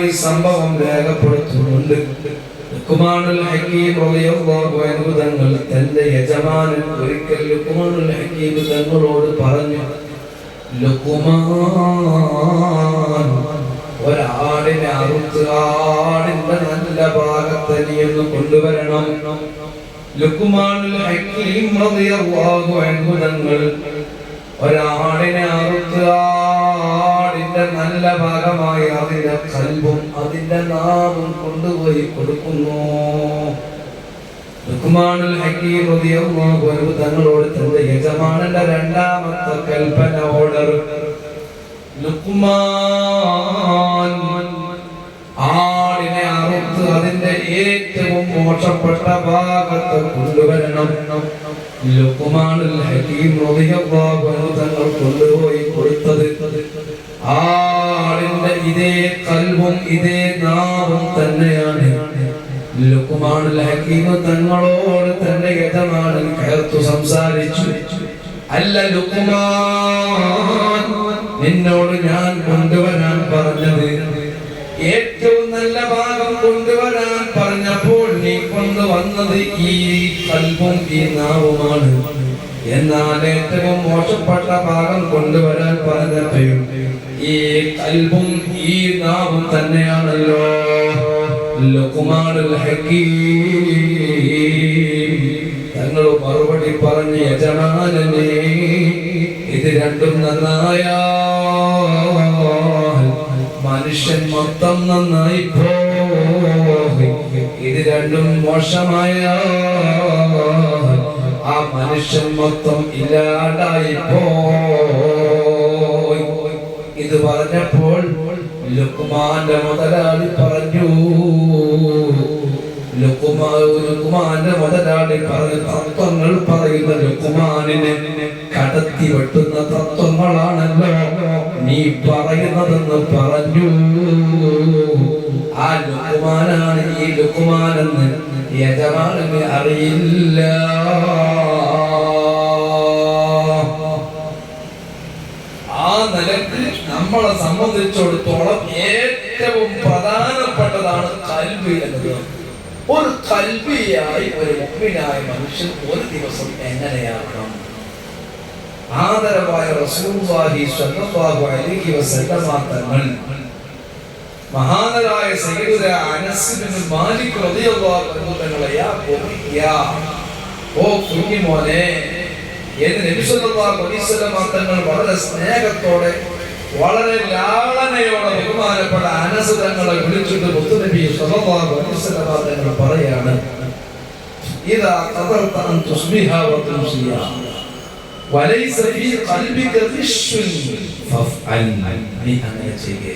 ഈ സംഭവം രേഖപ്പെടുത്തുന്നുണ്ട്. ലുഖ്മാനുൽ ഹകീം റളിയല്ലാഹു അൻഹു തങ്ങൾ തന്റെ യജമാനൻ ഒരിക്കൽ ലുഖ്മാനുൽ ഹകീം തങ്ങളോട് പറഞ്ഞു, ലുഖ്മാൻ, ഒരാടിനെ അറുത്ത് ആടിന്റെ നല്ല ഭാഗത്ത് നീ ഒന്ന് കൊണ്ടുവരണം. ലുഖ്മാനുൽ ഹകീം റളിയല്ലാഹു അൻഹു തങ്ങൾ ഒരാടിനെ അറുത്ത് ആടിന്റെ നല്ല ഭാഗമായി അതിന്റെ കൽബും അതിന്റെ നാവും കൊണ്ടുപോയി കൊടുക്കുന്നു. ലുഖ്മാനുൽ ഹകീം റളിയല്ലാഹു അൻഹു തങ്ങളോട് തന്റെ യജമാനന്റെ രണ്ടാമത്തെ കൽപ്പന ഓർഡർ, ലുഖ്മാൻ, ആടിനെ അറുത്ത് അതിന്റെ ഏറ്റവും മോശപ്പെട്ട ഭാഗത്ത് കൊണ്ടുവരണം. ലുഖ്മാനുൽ ഹകീം റളിയല്ലാഹു അൻഹു തങ്ങൾ കൊണ്ടുപോയി കൊടുത്തത് ആടിന്റെ ഇതേ കൽബും ഇതേ നാവും തന്നെയാണ്. ലുഖ്മാനുൽ ഹകീം തങ്ങളോട് തന്റെ യജമാനൻ കയർത്തു സംസാരിച്ചു, അല്ല ലുഖ്മാൻ, നിന്നോട് ഞാൻ കൊണ്ടുവരാൻ പറഞ്ഞത് ഏറ്റവും നല്ല ഭാഗം കൊണ്ടുവരാൻ പറഞ്ഞപ്പോൾ നീ കൊണ്ടുവന്നത് ഈ കൽബും ഈ നാവുമാണ്. എന്നാൽ ഏറ്റവും മോശപ്പെട്ട ഭാഗം കൊണ്ടുവരാൻ പറഞ്ഞപ്പോഴും ഈ കൽബും ഈ നാവും തന്നെയാണല്ലോ. ലുഖ്മാനുൽ ഹകീം തങ്ങൾ മറുപടി പറഞ്ഞ്, യജമാനനെ, ഇത് രണ്ടും നന്നായാൽ മനുഷ്യൻ മൊത്തം നന്നായി പോയി, ഇത് രണ്ടും മോശമായാൽ ആ മനുഷ്യൻ മൊത്തം ഇല്ലാണ്ടായി പോയി. ഇത് പറഞ്ഞപ്പോൾ ലുഖ്മാന്റെ മുതലാളി പറഞ്ഞു, ലുഖ്മാന്റെ മുതലാളി പറഞ്ഞു, തത്വങ്ങൾ പറയുന്ന ലുഖ്മാനിനെ കടത്തി വെട്ടുന്ന തത്വങ്ങളാണല്ലോ നീ പറയുന്നതെന്ന് പറഞ്ഞു. ആ ലുഖ്മാനാണ് ഈ ലുഖ്മാനെന്ന് യജമാനന് അറിയില്ല. ആ നിലക്ക് നമ്മളെ സംബന്ധിച്ചിടത്തോളം ഏറ്റവും പ്രധാനപ്പെട്ടതാണ് കൽബ് എന്നത്. ഒരു കൽബിയായി ഒരു മുഅ്മിനായ മനുഷ്യൻ ഒരു ദിവസം എങ്ങനെയാകണം? ആദരവായ റസൂലുള്ളാഹി സ്വല്ലല്ലാഹു അലൈഹി വസല്ലം തങ്ങൾ മഹാനരായ സയ്യിദുനാ അനസ് ഇബ്നു മാലിക് റളിയല്ലാഹു അൻഹു തങ്ങളെ ഓ കുഞ്ഞുമോനെ എന്ന് നബി സല്ലല്ലാഹു അലൈഹി വസല്ലം തങ്ങൾ വളരെ സ്നേഹത്തോടെ വളരെ ലാളനയോടെ ബഹുമാനപ്പെട്ട അനസ് തങ്ങളെ വിളിച്ചിട്ട് മുത്തുനബി സല്ലല്ലാഹു അലൈഹി വസല്ലം തങ്ങൾ പറയാണ്, ഇദാ ഖദർത അൻ തുസ്ബിഹ വ തുംസിയ വലൈസ ഫീ ഖൽബിക ഖിശ്ശുൻ ഫഫ്അൽ, നീ അങ്ങനെ ചെയ്യേ.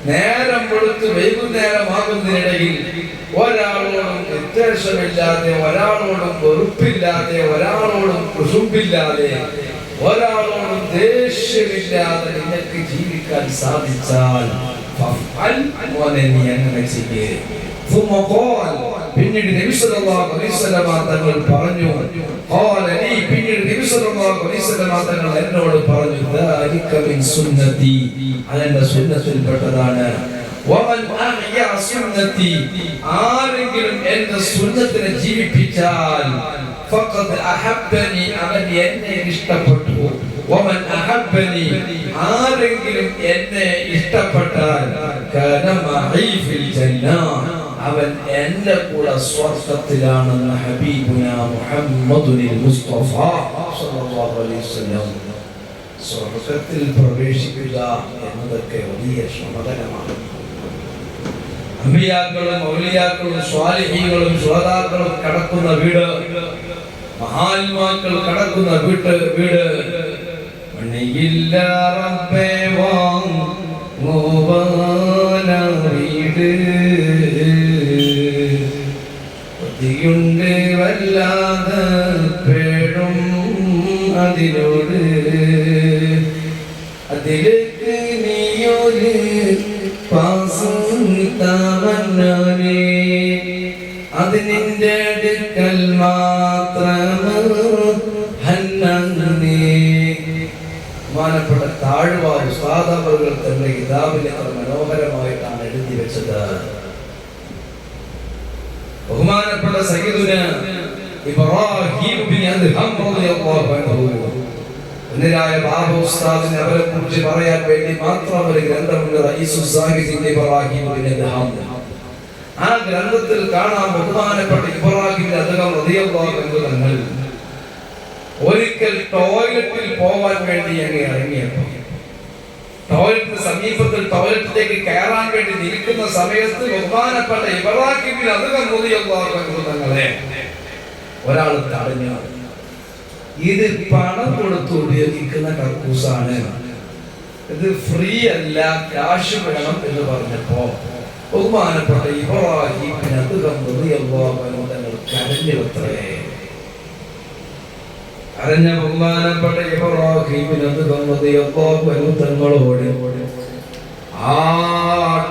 നേരം വെളുത്ത് വൈകുന്നേരമാകുന്നതിനിടയിൽ ഒരാളോടും വ്യത്യാസമില്ലാതെ, ഒരാളോടും വെറുപ്പില്ലാതെ, ഒരാളോടും കുശുമ്പില്ലാതെ, ഒരാളോടും ദേഷ്യമില്ലാതെ നിനക്ക് ജീവിക്കാൻ സാധിച്ചാൽ മോനെ നീ അങ്ങനെ ചെയ്യേ. പിന്നീട് നബി സല്ലല്ലാഹു അലൈഹി വസല്ലം തങ്ങൾ പറഞ്ഞു, പിന്നീട് നബി സല്ലല്ലാഹു അലൈഹി വസല്ലം തങ്ങൾ എന്നോട് പറഞ്ഞു, ദാലിക മിൻ സുന്നതി, അതെന്റെ സുന്നത്തിൽപ്പെട്ടതാണ്. വമൻ അഹ്യ സുന്നതി, ആരെങ്കിലും എന്റെ സുന്നത്തിനെ ജീവിപ്പിച്ചാൽ ഫഖദ് അഹബ്ബനി, അവൻ എന്നെ ഇഷ്ടപ്പെട്ടു. വമൻ അഹബ്ബനി, ആരെങ്കിലും എന്നെ ഇഷ്ടപ്പെട്ടാൽ കാന മഈ ഫിൽ ജന്ന, അവൻ എന്റെ കൂടെ സ്വർഗ്ഗത്തിലാണെന്ന് ഹബീബുനാ മുഹമ്മദുൽ മുസ്തഫ സല്ലല്ലാഹു അലൈഹി വസല്ലം. സ്വർഗ്ഗത്തിൽ പ്രവേശിക്കുക എന്നതൊക്കെ വലിയ ശ്രമകരമാണ്. അമ്പിയാക്കളും ഔലിയാക്കളും സ്വാലിഹീകളും ശുഹദാക്കളും കടക്കുന്ന വീട്, മഹാത്മാക്കൾ കടക്കുന്ന വീട് മണിയില്ല റബ്ബേ വാങ്ങുവാന വീട്, കൊതിയുണ്ട് വല്ലാതെ പേടും അതിനോട്, അതിലേക്ക് നീയൊരു പാസുത്താവന്നേ, അത് നിന്റെ അടുക്കൽ മാത്രമേ. മാനപ്പെട്ട താഴ്വാർ ഉസ്താദവറുകൾ തന്റെ കിതാബിൽ അത് മനോഹരമായിട്ടാണ് എഴുതി വെച്ചത്. ബഹുമാനപ്പെട്ട സയ്യിദുന ഇബ്രാഹിം ബിൻ അദ്ഹം റളിയല്ലാഹു അൻഹു എന്നരായ ബാബ ഉസ്താദിനെ അവരെ കുറിച്ച് പറയാൻ വേണ്ടി മാത്രം ഒരു ഗ്രന്ഥമുണ്ട് റഈസുസ് സാഹിബിന്റെ ഇബ്രാഹിം ബിൻ അദ്ഹം. ആ ഗ്രന്ഥത്തിൽ കാണാം ബഹുമാനപ്പെട്ട ഇബ്രാഹിം ബിൻ അദ്ഹം റളിയല്ലാഹു അൻഹു തങ്ങൾ ഒരിക്കൽ ടോയ്ലറ്റിൽ പോകാൻ വേണ്ടി അങ്ങ് ഇറങ്ങിയപ്പോൾ ടോയ്ലറ്റിന് സമീപത്തിൽ ടോയ്ലറ്റിലേക്ക് കയറാൻ വേണ്ടി നിൽക്കുന്ന സമയത്ത് ബഹുമാനപ്പെട്ട ഇബ്രാഹിം ബിൻ അദ്ഹം റളിയല്ലാഹു അൻഹു തങ്ങളെ ഒരാൾ തടഞ്ഞു. ഇത് പണം കൊടുത്ത് ഉപയോഗിക്കുന്ന കക്കൂസാണ്, ഇത് ഫ്രീ അല്ല, കാശ് വേണം എന്ന് പറഞ്ഞപ്പോ ബഹുമാനപ്പെട്ട ഇബ്രാഹിം ബിൻ അദ്ഹം റളിയല്ലാഹു അൻഹു തങ്ങൾ കരഞ്ഞുവത്രേ. കരഞ്ഞ ബഹുമാനപ്പെട്ട ഇബ്രാഹിം ബിൻ അദ്ഹം റളിയല്ലാഹു അൻഹു തങ്ങളോട് ആ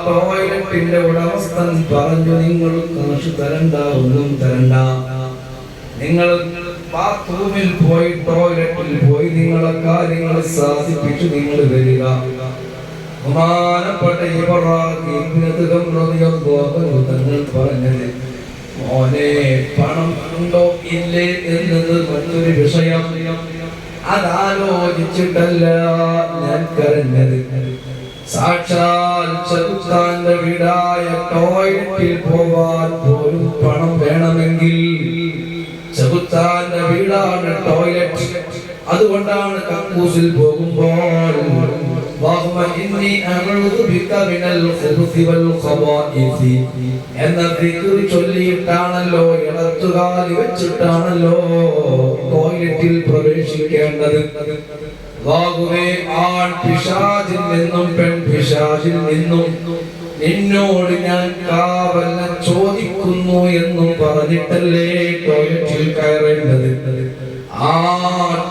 ടോയ്ലറ്റിന്റെ ഉടമസ്ഥൻ പറഞ്ഞു, നിങ്ങൾ കാശ് തരണ്ട, ഒന്നും തരണ്ട, നിങ്ങൾ ബാത്റൂമിൽ പോയി ടോയ്ലറ്റിൽ പോയി നിങ്ങളെ കാര്യങ്ങൾ സാധിപ്പിച്ചു നിങ്ങൾ വരിക. ബഹുമാനപ്പെട്ട ഇബ്രാഹിം ബിൻ അദ്ഹം റളിയല്ലാഹു അൻഹു തങ്ങൾ പറഞ്ഞത്, മോനെ പണം ഉണ്ടോ ഇല്ലേ എന്നത് മറ്റൊരു വിഷയം, അതാലോചിച്ചിട്ടല്ല ഞാൻ കരഞ്ഞത്. സാക്ഷാൽ ചെറുത്താന്റെ വീടായ ടോയ്ലറ്റിൽ പോവാൻ പോലും പണം വേണമെങ്കിൽ ചെറുത്താന്റെ വീടാണ് ടോയ്ലറ്റ്. അതുകൊണ്ടാണ് കക്കൂസിൽ പോകുമ്പോൾ എന്ന ദിക്ർ ചൊല്ലിയിട്ടാണല്ലോ, ഇടത്തുകാലി വെച്ചിട്ടാണല്ലോ ടോയ്ലറ്റിൽ പ്രവേശിക്കേണ്ടത്. അല്ലാഹുവേ, ആൺ പിശാചിൽ നിന്നും പെൺ പിശാചിൽ നിന്നും നിന്നോട് ഞാൻ കാവൽ ചോദിക്കുന്നു എന്നും പറഞ്ഞിട്ടല്ലേ ടോയ്ലറ്റിൽ കയറേണ്ടത്. ആ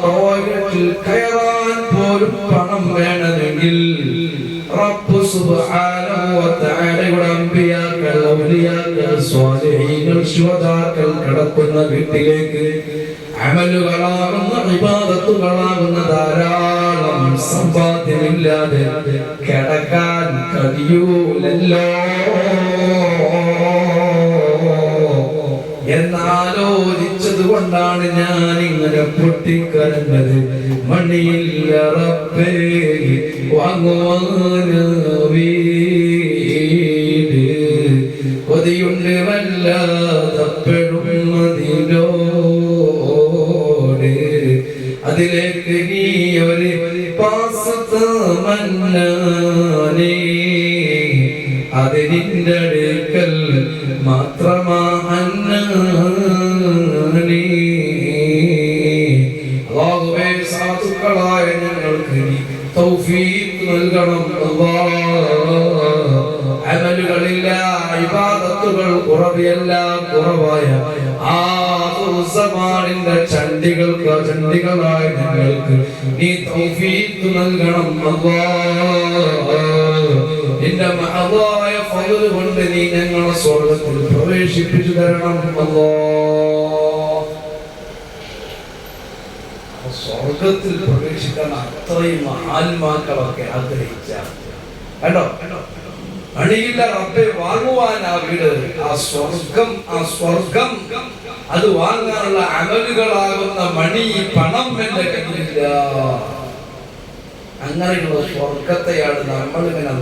ടോയ്ലറ്റിൽ കയറാൻ പോലും പണം വേണമെങ്കിൽ റബ്ബ് സുബ്ഹാനഹു വ തആലയുടെ അമ്പിയാക്കൾ, ഔലിയാക്കൾ, സ്വാലിഹീങ്ങൾ, ശുഹദാക്കൾ കിടക്കുന്ന വീട്ടിലേക്ക് അമലുകളാകുന്ന ഇബാദത്തുകളാകുന്ന ധാരാളം സമ്പാദ്യമില്ലാതെ കിടക്കാൻ കഴിയൂലല്ലോ എന്നാലോചിച്ചത് കൊണ്ടാണ് ഞാൻ ഇങ്ങനെ പൊട്ടിക്കരഞ്ഞത്. മണിയില്ല റബ്ബേ വാങ്ങുവാന് വീട്, കൊതിയുണ്ട് വല്ലാതപ്പെടും അതിലോട്, അതിലേക്ക് നീ ഒരു പാസ് തമന്നാനേ, അത് നിന്റെ അടുക്കൽ മാത്രമാണ്. അല്ലാഹുവേ, സാധുക്കളായ ഞങ്ങൾക്ക് തൗഫീഖ് നൽകണം അല്ലാഹ്. അമലുകളില്ല, ഇബാദത്തുകൾ കുറവല്ല, കുറവായ ആഖിറുസ്സമാനിന്റെ ചണ്ഡികളായ ഞങ്ങൾക്ക് നീ തൗഫീഖ് നൽകണം അല്ലാഹ്. നിന്റെ മഹദായ ഫള് കൊണ്ട് നീ ഞങ്ങളെ സ്വർഗ്ഗത്തിൽ പ്രവേശിപ്പിച്ചു തരണം അല്ലാഹ്. സ്വർഗ്ഗത്തിൽ പ്രവേശിക്കാൻ അത്രയും മഹാന്മാക്കളൊക്കെ ആഗ്രഹിച്ച കേട്ടോ, അണിയില്ല റബ്ബെ വാങ്ങുവാൻ ആ വീട്, ആ സ്വർഗം അത് വാങ്ങാനുള്ള അമലുകളാകുന്ന മണി പണം എന്റെ കയ്യിലില്ല. അങ്ങനെയുള്ള സ്വർഗത്തെയാണ് നമ്മൾ ഇങ്ങനെ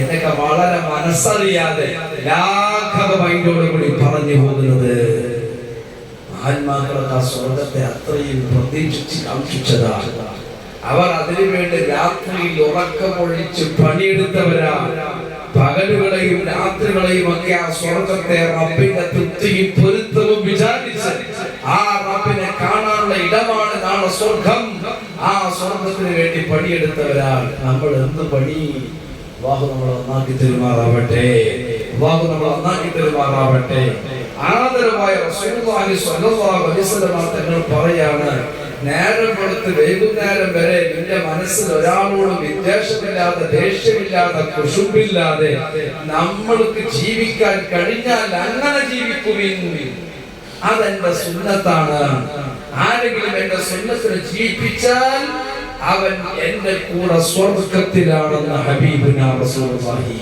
എന്നൊക്കെ വളരെ മനസ്സറിയാതെ ലാഘവമൈന്റോടുകൂടി പറഞ്ഞു പോകുന്നത്. മഹാന്മാക്കളൊക്കെ ആ സ്വർഗത്തെ അത്രയും പ്രതീക്ഷിച്ച് കാക്ഷിച്ചതാണ്. അവർ അതിനുവേണ്ടി രാത്രിയിൽ ഉറക്കമൊഴിച്ച് പണിയെടുത്തവരാണ്. പകലുകളെയും രാത്രികളെയും ഒക്കെ ആ സ്വർഗത്തെ റബ്ബിന്റെ തൃപ്തിയും പൊരുത്തവും വിചാരിച്ച് ആ റബ്ബിനെ കാണാനുള്ള ഇടമാണ് നാളെ സ്വർഗം. ആ സ്വർഗത്തിന് വേണ്ടി പണിയെടുത്തവരാണ് നമ്മൾ. എന്ത് പണി? അല്ലാഹു നമ്മളെ നന്നാക്കി തരുമാറാവട്ടെ, അല്ലാഹു നമ്മളെ നന്നാക്കി തരുമാറാവട്ടെ. ആദരവായ റസൂലുള്ളാഹി സ്വല്ലല്ലാഹു അലൈഹി വസല്ലം തങ്ങൾ പറയാണ്, നേരം വെളുത്ത് വൈകുന്നേരം വരെ നിന്റെ മനസ്സിൽ ഒരാളോട് വിദ്വേഷമില്ലാതെ, ദേഷ്യമില്ലാതെ, കുശുമ്പില്ലാതെ നമ്മൾക്ക് ജീവിക്കാൻ കഴിഞ്ഞാൽ അങ്ങനെ ജീവിക്കുവിൻ. അതെന്റെ സുന്നത്താണ്. ആരെങ്കിലും എന്റെ സുന്നത്തിനെ ജീവിപ്പിച്ചാൽ അവൻ എന്റെ കൂടെ സ്വർഗ്ഗത്തിലാണെന്ന് ഹബീബുനാ റസൂലുള്ളാഹി